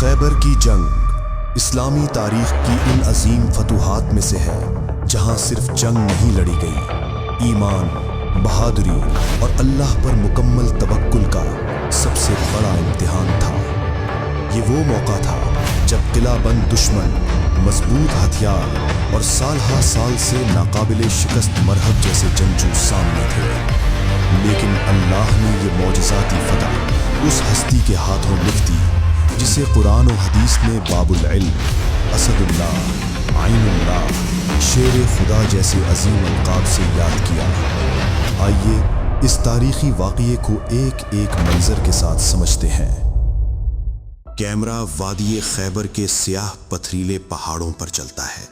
خیبر کی جنگ اسلامی تاریخ کی ان عظیم فتوحات میں سے ہے جہاں صرف جنگ نہیں لڑی گئی، ایمان، بہادری اور اللہ پر مکمل توکل کا سب سے بڑا امتحان تھا۔ یہ وہ موقع تھا جب قلعہ بند دشمن مضبوط ہتھیار اور سال ہا سال سے ناقابل شکست مرہب جیسے جنگجو سامنے تھے، لیکن اللہ نے یہ معجزاتی فتح اس ہستی کے ہاتھوں لکھ دی جسے قرآن و حدیث نے باب العلم، اسد اللہ، عین اللہ، شیر خدا جیسے عظیم القاب سے یاد کیا۔ آئیے اس تاریخی واقعے کو ایک ایک منظر کے ساتھ سمجھتے ہیں۔ کیمرہ وادی خیبر کے سیاہ پتھریلے پہاڑوں پر چلتا ہے۔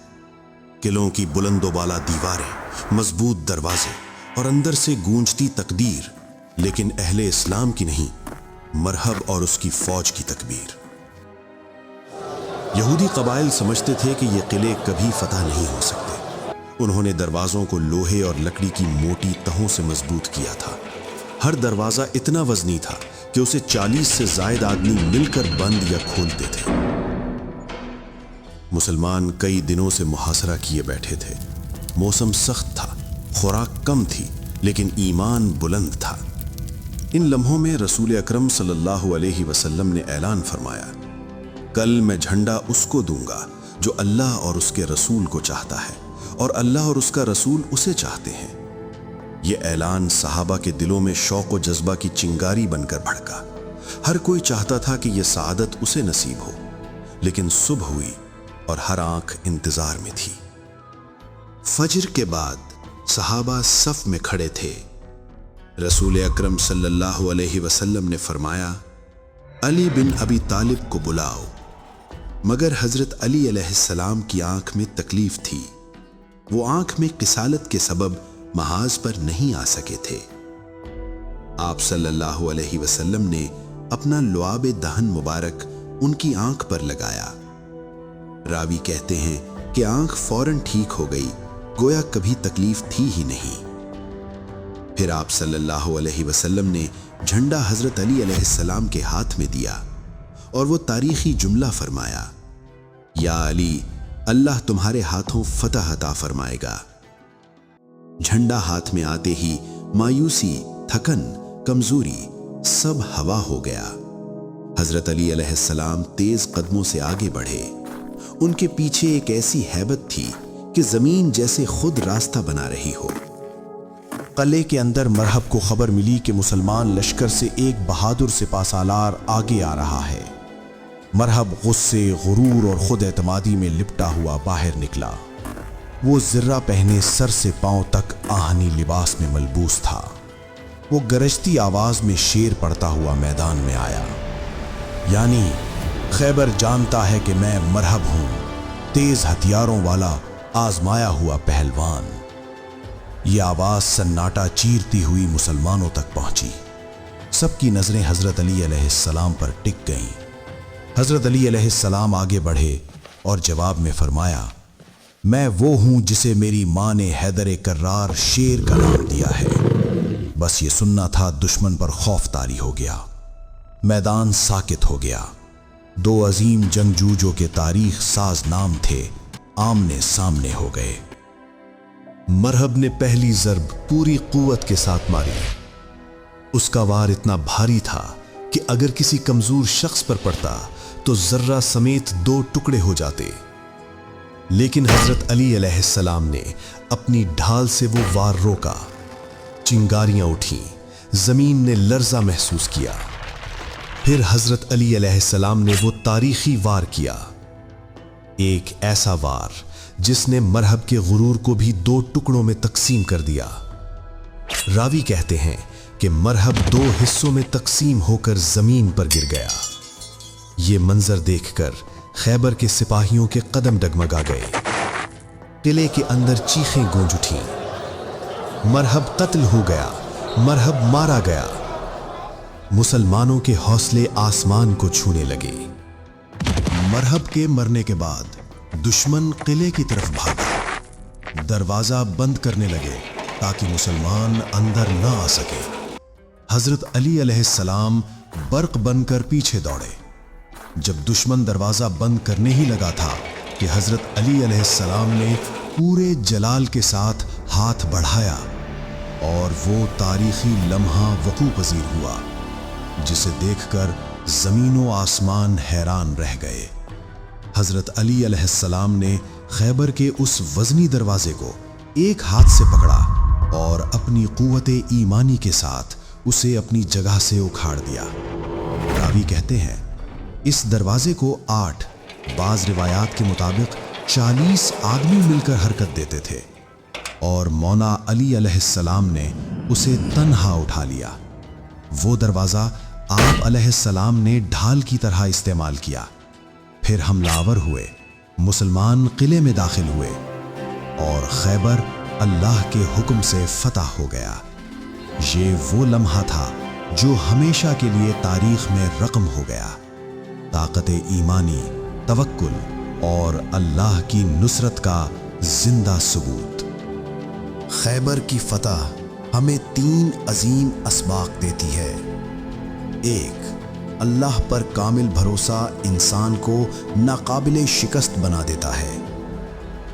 قلعوں کی بلند و بالا دیواریں، مضبوط دروازے اور اندر سے گونجتی تقدیر، لیکن اہل اسلام کی نہیں، مرہب اور اس کی فوج کی تکبیر۔ یہودی قبائل سمجھتے تھے کہ یہ قلعے کبھی فتح نہیں ہو سکتے۔ انہوں نے دروازوں کو لوہے اور لکڑی کی موٹی تہوں سے مضبوط کیا تھا۔ ہر دروازہ اتنا وزنی تھا کہ اسے 40 سے زائد آدمی مل کر بند یا کھولتے تھے۔ مسلمان کئی دنوں سے محاصرہ کیے بیٹھے تھے۔ موسم سخت تھا، خوراک کم تھی، لیکن ایمان بلند تھا۔ ان لمحوں میں رسول اکرم صلی اللہ علیہ وسلم نے اعلان فرمایا، کل میں جھنڈا اس کو دوں گا جو اللہ اور اس کے رسول کو چاہتا ہے، اور اللہ اور اس کا رسول اسے چاہتے ہیں۔ یہ اعلان صحابہ کے دلوں میں شوق و جذبہ کی چنگاری بن کر بھڑکا۔ ہر کوئی چاہتا تھا کہ یہ سعادت اسے نصیب ہو، لیکن صبح ہوئی اور ہر آنکھ انتظار میں تھی۔ فجر کے بعد صحابہ صف میں کھڑے تھے۔ رسول اکرم صلی اللہ علیہ وسلم نے فرمایا، علی بن ابی طالب کو بلاؤ، مگر حضرت علی علیہ السلام کی آنکھ میں تکلیف تھی۔ وہ آنکھ میں قسالت کے سبب محاذ پر نہیں آ سکے تھے۔ آپ صلی اللہ علیہ وسلم نے اپنا لعاب دہن مبارک ان کی آنکھ پر لگایا۔ راوی کہتے ہیں کہ آنکھ فوراً ٹھیک ہو گئی، گویا کبھی تکلیف تھی ہی نہیں۔ پھر آپ صلی اللہ علیہ وسلم نے جھنڈا حضرت علی علیہ السلام کے ہاتھ میں دیا اور وہ تاریخی جملہ فرمایا، یا علی، اللہ تمہارے ہاتھوں فتح عطا فرمائے گا۔ جھنڈا ہاتھ میں آتے ہی مایوسی، تھکن، کمزوری سب ہوا ہو گیا۔ حضرت علی علیہ السلام تیز قدموں سے آگے بڑھے۔ ان کے پیچھے ایک ایسی ہیبت تھی کہ زمین جیسے خود راستہ بنا رہی ہو۔ قلعے کے اندر مرہب کو خبر ملی کہ مسلمان لشکر سے ایک بہادر سپہ سالار آگے آ رہا ہے۔ مرہب غصے، غرور اور خود اعتمادی میں لپٹا ہوا باہر نکلا۔ وہ زرہ پہنے سر سے پاؤں تک آہنی لباس میں ملبوس تھا۔ وہ گرجتی آواز میں شیر پڑتا ہوا میدان میں آیا، یعنی خیبر جانتا ہے کہ میں مرہب ہوں، تیز ہتھیاروں والا آزمایا ہوا پہلوان۔ یہ آواز سناٹا چیرتی ہوئی مسلمانوں تک پہنچی۔ سب کی نظریں حضرت علی علیہ السلام پر ٹک گئیں۔ حضرت علی علیہ السلام آگے بڑھے اور جواب میں فرمایا، میں وہ ہوں جسے میری ماں نے حیدر کرار شیر کا نام دیا ہے۔ بس یہ سننا تھا، دشمن پر خوف طاری ہو گیا۔ میدان ساکت ہو گیا۔ دو عظیم جنگجو جو کہ تاریخ ساز نام تھے، آمنے سامنے ہو گئے۔ مرہب نے پہلی ضرب پوری قوت کے ساتھ ماری۔ اس کا وار اتنا بھاری تھا کہ اگر کسی کمزور شخص پر پڑتا تو ذرہ سمیت 2 ٹکڑے ہو جاتے، لیکن حضرت علی علیہ السلام نے اپنی ڈھال سے وہ وار روکا۔ چنگاریاں اٹھیں، زمین نے لرزہ محسوس کیا۔ پھر حضرت علی علیہ السلام نے وہ تاریخی وار کیا، ایک ایسا وار جس نے مرہب کے غرور کو بھی 2 ٹکڑوں میں تقسیم کر دیا۔ راوی کہتے ہیں کہ مرہب 2 حصوں میں تقسیم ہو کر زمین پر گر گیا۔ یہ منظر دیکھ کر خیبر کے سپاہیوں کے قدم ڈگمگا گئے۔ قلعے کے اندر چیخیں گونج اٹھیں، مرہب قتل ہو گیا، مرہب مارا گیا۔ مسلمانوں کے حوصلے آسمان کو چھونے لگے۔ مرہب کے مرنے کے بعد دشمن قلعے کی طرف بھاگا۔ دروازہ بند کرنے لگے تاکہ مسلمان اندر نہ آ سکے۔ حضرت علی علیہ السلام برق بن کر پیچھے دوڑے۔ جب دشمن دروازہ بند کرنے ہی لگا تھا کہ حضرت علی علیہ السلام نے پورے جلال کے ساتھ ہاتھ بڑھایا اور وہ تاریخی لمحہ وقوع پذیر ہوا جسے دیکھ کر زمین و آسمان حیران رہ گئے۔ حضرت علی علیہ السلام نے خیبر کے اس وزنی دروازے کو ایک ہاتھ سے پکڑا اور اپنی قوت ایمانی کے ساتھ اسے اپنی جگہ سے اکھاڑ دیا۔ راوی کہتے ہیں اس دروازے کو 8، بعض روایات کے مطابق 40 آدمی مل کر حرکت دیتے تھے، اور مولا علی علیہ السلام نے اسے تنہا اٹھا لیا۔ وہ دروازہ آپ علیہ السلام نے ڈھال کی طرح استعمال کیا۔ پھر حملہ آور ہوئے، مسلمان قلعے میں داخل ہوئے اور خیبر اللہ کے حکم سے فتح ہو گیا۔ یہ وہ لمحہ تھا جو ہمیشہ کے لیے تاریخ میں رقم ہو گیا۔ طاقت ایمانی، توکل اور اللہ کی نصرت کا زندہ ثبوت۔ خیبر کی فتح ہمیں 3 عظیم اسباق دیتی ہے۔ 1، اللہ پر کامل بھروسہ انسان کو ناقابل شکست بنا دیتا ہے۔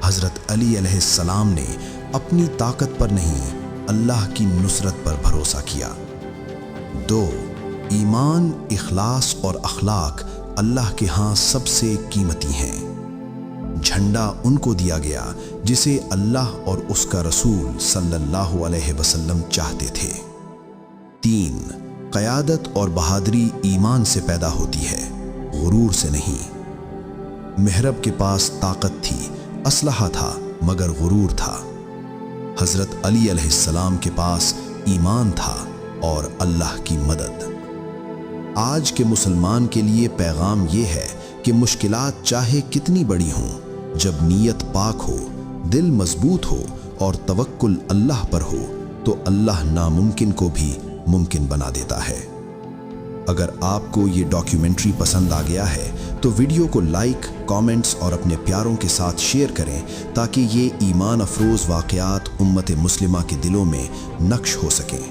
حضرت علی علیہ السلام نے اپنی طاقت پر نہیں، اللہ کی نصرت پر بھروسہ کیا۔ 2، ایمان، اخلاص اور اخلاق اللہ کے ہاں سب سے قیمتی ہیں۔ جھنڈا ان کو دیا گیا جسے اللہ اور اس کا رسول صلی اللہ علیہ وسلم چاہتے تھے۔ 3، قیادت اور بہادری ایمان سے پیدا ہوتی ہے، غرور سے نہیں۔ محرب کے پاس طاقت تھی، اسلحہ تھا، مگر غرور تھا۔ حضرت علی علیہ السلام کے پاس ایمان تھا اور اللہ کی مدد۔ آج کے مسلمان کے لیے پیغام یہ ہے کہ مشکلات چاہے کتنی بڑی ہوں، جب نیت پاک ہو، دل مضبوط ہو اور توکل اللہ پر ہو تو اللہ ناممکن کو بھی ممکن بنا دیتا ہے۔ اگر آپ کو یہ ڈاکیومنٹری پسند آ گیا ہے تو ویڈیو کو لائک، کامنٹس اور اپنے پیاروں کے ساتھ شیئر کریں تاکہ یہ ایمان افروز واقعات امت مسلمہ کے دلوں میں نقش ہو سکیں۔